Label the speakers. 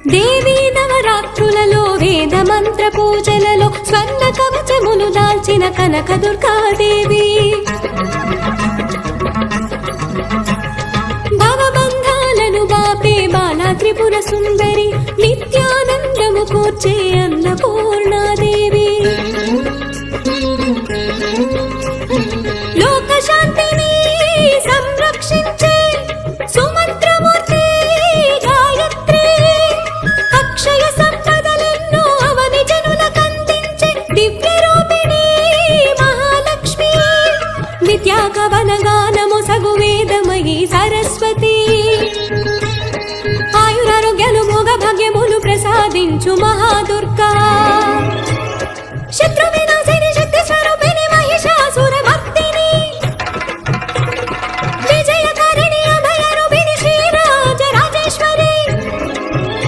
Speaker 1: దేవీ నవరాత్రులలో వేద మంత్ర పూజలలో స్వర్ణ కవచములు దాల్చిన కనక దుర్గాదేవి భవబంధాలను బాపే బాలా త్రిపుర సుందరి నిత్యానందము కూర్చే అన్నపూర్ణాదేవి లోక శాంతిని సంరక్షించే సుమంత్రమూర్తి గాయత్రి అక్షయ సంపదలెన్నో అవని జనులకందించే దివ్య రూపిణి మహాలక్ష్మి విద్యాకవన గానము సగు వేదమయీ సరస్వతి ఆయురారోగ్యాలు భోగ భాగ్యములు ప్రసాదించు